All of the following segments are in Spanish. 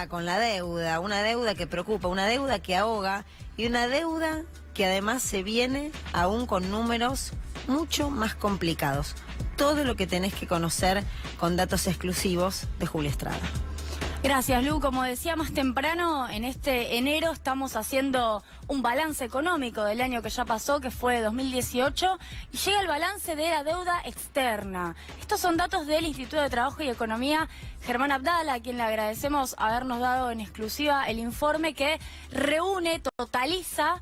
Con la deuda, una deuda que preocupa, una deuda que ahoga y una deuda que además se viene aún con números mucho más complicados. Todo lo que tenés que conocer con datos exclusivos de Julia Estrada. Gracias, Lu. Como decía más temprano, en este enero estamos haciendo un balance económico del año que ya pasó, que fue 2018, y llega el balance de la deuda externa. Estos son datos del Instituto de Trabajo y Economía Germán Abdala, a quien le agradecemos habernos dado en exclusiva el informe que reúne, totaliza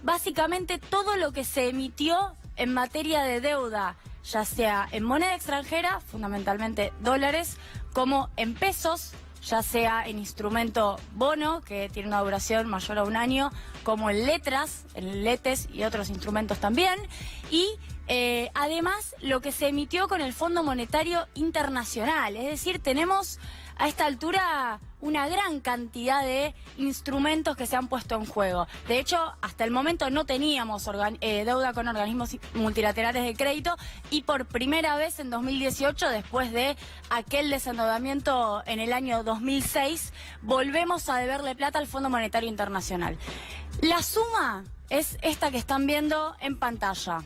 básicamente todo lo que se emitió en materia de deuda, ya sea en moneda extranjera, fundamentalmente dólares, como en pesos, ya sea en instrumento bono, que tiene una duración mayor a un año, como en letras, en letes y otros instrumentos también, y además lo que se emitió con el Fondo Monetario Internacional, es decir, tenemos a esta altura una gran cantidad de instrumentos que se han puesto en juego. De hecho, hasta el momento no teníamos deuda con organismos multilaterales de crédito y por primera vez en 2018, después de aquel desendeudamiento en el año 2006, volvemos a deberle plata al Fondo Monetario Internacional. La suma es esta que están viendo en pantalla.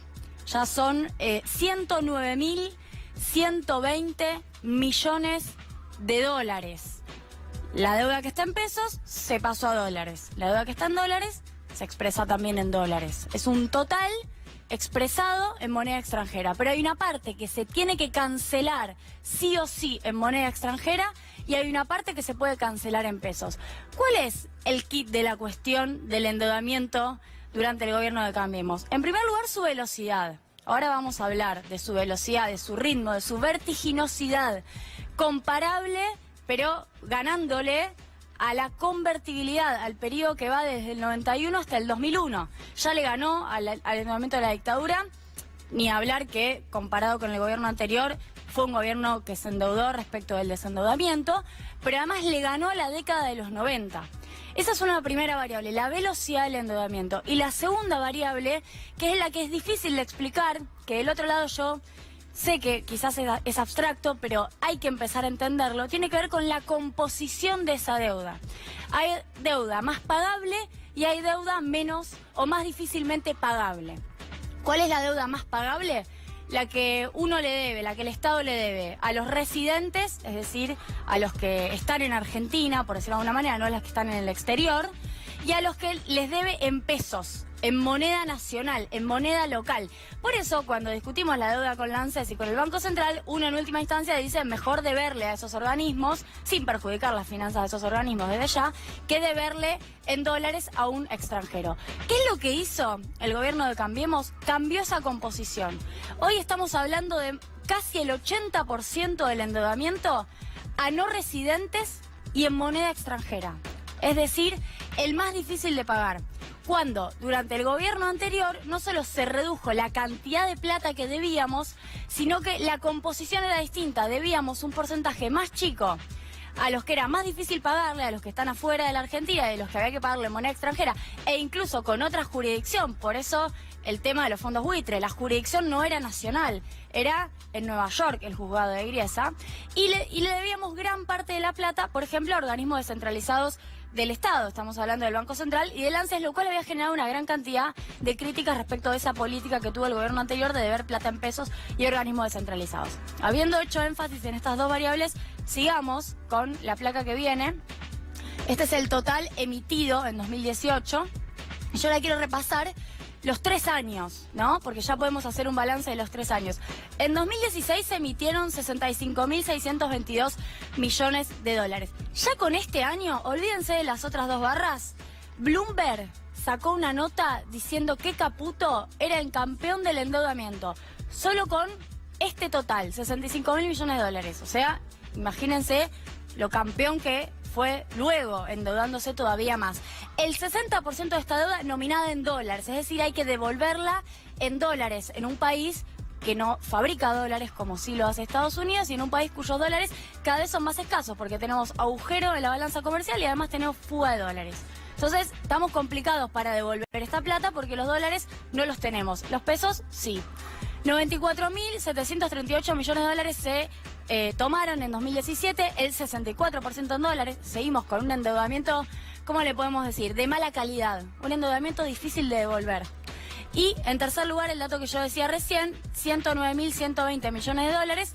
Ya son 109.120 millones de dólares. La deuda que está en pesos se pasó a dólares. La deuda que está en dólares se expresa también en dólares. Es un total expresado en moneda extranjera. Pero hay una parte que se tiene que cancelar sí o sí en moneda extranjera y hay una parte que se puede cancelar en pesos. ¿Cuál es el kit de la cuestión del endeudamiento durante el gobierno de Cambiemos? En primer lugar, su velocidad. Ahora vamos a hablar de su velocidad, de su ritmo, de su vertiginosidad, comparable, pero ganándole a la convertibilidad, al periodo que va desde el 91 hasta el 2001. Ya le ganó al endeudamiento de la dictadura, ni hablar que, comparado con el gobierno anterior, fue un gobierno que se endeudó respecto del desendeudamiento, pero además le ganó a la década de los 90. Esa es una primera variable, la velocidad del endeudamiento. Y la segunda variable, que es la que es difícil de explicar, que del otro lado yo sé que quizás es abstracto, pero hay que empezar a entenderlo, tiene que ver con la composición de esa deuda. Hay deuda más pagable y hay deuda menos o más difícilmente pagable. ¿Cuál es la deuda más pagable? La que uno le debe, la que el Estado le debe a los residentes, es decir, a los que están en Argentina, por decirlo de alguna manera, no a los que están en el exterior, y a los que les debe en pesos, en moneda nacional, en moneda local. Por eso, cuando discutimos la deuda con la ANSES y con el Banco Central, uno en última instancia dice mejor deberle a esos organismos, sin perjudicar las finanzas de esos organismos desde ya, que deberle en dólares a un extranjero. ¿Qué es lo que hizo el gobierno de Cambiemos? Cambió esa composición. Hoy estamos hablando de casi el 80% del endeudamiento a no residentes y en moneda extranjera. Es decir, el más difícil de pagar. Cuando durante el gobierno anterior no solo se redujo la cantidad de plata que debíamos, sino que la composición era distinta. Debíamos un porcentaje más chico a los que era más difícil pagarle, a los que están afuera de la Argentina, de los que había que pagarle en moneda extranjera, e incluso con otra jurisdicción. Por eso el tema de los fondos buitre, la jurisdicción no era nacional, era en Nueva York el juzgado de Griesa, y le debíamos gran parte de la plata, por ejemplo, a organismos descentralizados del Estado. Estamos hablando del Banco Central y del ANSES, lo cual había generado una gran cantidad de críticas respecto de esa política que tuvo el gobierno anterior de deber plata en pesos y organismos descentralizados. Habiendo hecho énfasis en estas dos variables, sigamos con la placa que viene. Este es el total emitido en 2018. Y yo la quiero repasar los 3 años, ¿no? Porque ya podemos hacer un balance de los 3 años. En 2016 se emitieron 65.622 millones de dólares. Ya con este año, olvídense de las otras dos barras, Bloomberg sacó una nota diciendo que Caputo era el campeón del endeudamiento. Solo con este total, 65.000 millones de dólares. O sea, imagínense lo campeón que fue luego endeudándose todavía más. El 60% de esta deuda nominada en dólares, es decir, hay que devolverla en dólares en un país que no fabrica dólares como sí lo hace Estados Unidos y en un país cuyos dólares cada vez son más escasos porque tenemos agujero en la balanza comercial y además tenemos fuga de dólares. Entonces estamos complicados para devolver esta plata porque los dólares no los tenemos, los pesos sí. 94.738 millones de dólares se tomaron en 2017 el 64% en dólares. Seguimos con un endeudamiento, ¿cómo le podemos decir? De mala calidad, un endeudamiento difícil de devolver. Y en tercer lugar, el dato que yo decía recién, 109.120 millones de dólares.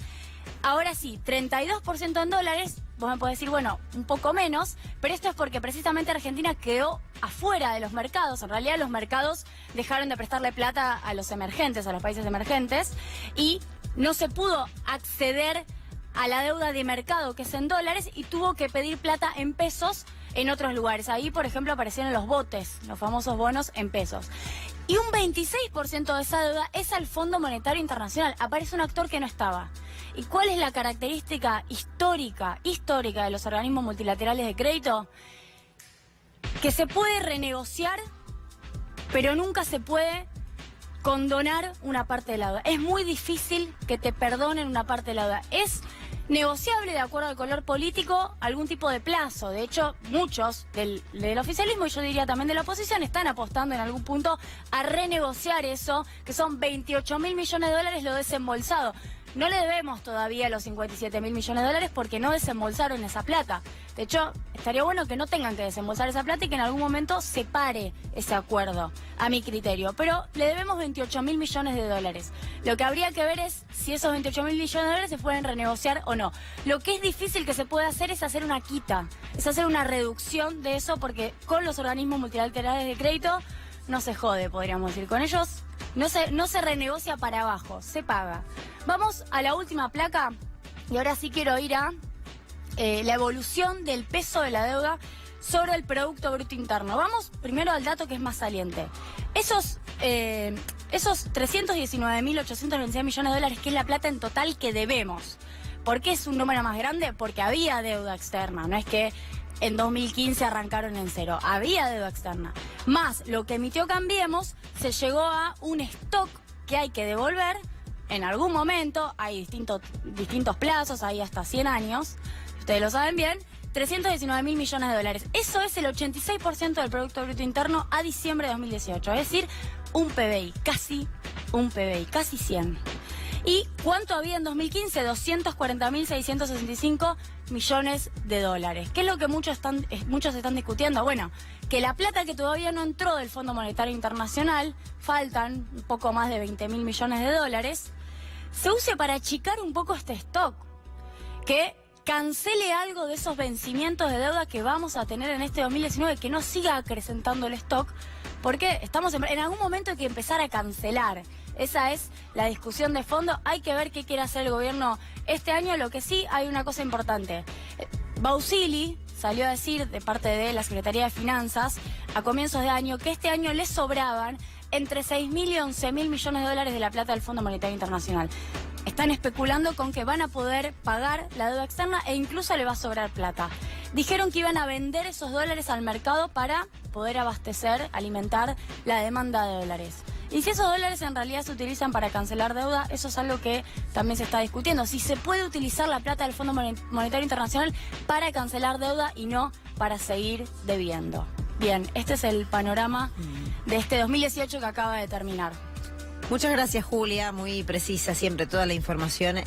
Ahora sí, 32% en dólares. Vos me podés decir, bueno, un poco menos, pero esto es porque precisamente Argentina quedó afuera de los mercados. En realidad los mercados dejaron de prestarle plata a los emergentes, a los países emergentes, y no se pudo acceder a la deuda de mercado, que es en dólares, y tuvo que pedir plata en pesos en otros lugares. Ahí, por ejemplo, aparecieron los botes, los famosos bonos en pesos. Y un 26% de esa deuda es al Fondo Monetario Internacional. Aparece un actor que no estaba. ¿Y cuál es la característica histórica de los organismos multilaterales de crédito? Que se puede renegociar, pero nunca se puede condonar una parte de la deuda. Es muy difícil que te perdonen una parte de la deuda. Es negociable, de acuerdo al color político, algún tipo de plazo. De hecho, muchos del oficialismo, y yo diría también de la oposición, están apostando en algún punto a renegociar eso, que son 28.000 millones de dólares lo desembolsado. No le debemos todavía los 57.000 millones de dólares porque no desembolsaron esa plata. De hecho, estaría bueno que no tengan que desembolsar esa plata y que en algún momento se pare ese acuerdo, a mi criterio. Pero le debemos 28.000 millones de dólares. Lo que habría que ver es si esos 28.000 millones de dólares se pueden renegociar o no. Lo que es difícil que se pueda hacer es hacer una quita, es hacer una reducción de eso, porque con los organismos multilaterales de crédito no se jode, podríamos decir. Con ellos no se renegocia para abajo, se paga. Vamos a la última placa y ahora sí quiero ir a la evolución del peso de la deuda sobre el Producto Bruto Interno. Vamos primero al dato que es más saliente. Esos 319.826 millones de dólares, que es la plata en total que debemos. ¿Por qué es un número más grande? Porque había deuda externa, no es que en 2015 arrancaron en cero, había deuda externa. Más lo que emitió Cambiemos, se llegó a un stock que hay que devolver en algún momento. Hay distintos plazos, hay hasta 100 años, ustedes lo saben bien, 319.000 millones de dólares. Eso es el 86% del Producto Bruto Interno a diciembre de 2018, es decir, un PBI, casi un PBI, casi 100. ¿Y cuánto había en 2015? 240.665 millones de dólares. ¿Qué es lo que muchos están discutiendo? Bueno, que la plata que todavía no entró del Fondo Monetario Internacional, faltan un poco más de 20.000 millones de dólares, se use para achicar un poco este stock, que cancele algo de esos vencimientos de deuda que vamos a tener en este 2019, que no siga acrecentando el stock, porque estamos en algún momento hay que empezar a cancelar. Esa es la discusión de fondo. Hay que ver qué quiere hacer el gobierno este año. Lo que sí, hay una cosa importante. Bausili salió a decir, de parte de la Secretaría de Finanzas, a comienzos de año, que este año les sobraban entre 6.000 y 11.000 millones de dólares de la plata del Fondo Monetario Internacional. Están especulando con que van a poder pagar la deuda externa e incluso le va a sobrar plata. Dijeron que iban a vender esos dólares al mercado para poder abastecer, alimentar la demanda de dólares. Y si esos dólares en realidad se utilizan para cancelar deuda, eso es algo que también se está discutiendo. Si se puede utilizar la plata del Fondo Monetario Internacional para cancelar deuda y no para seguir debiendo. Bien, este es el panorama de este 2018 que acaba de terminar. Muchas gracias, Julia, muy precisa siempre toda la información.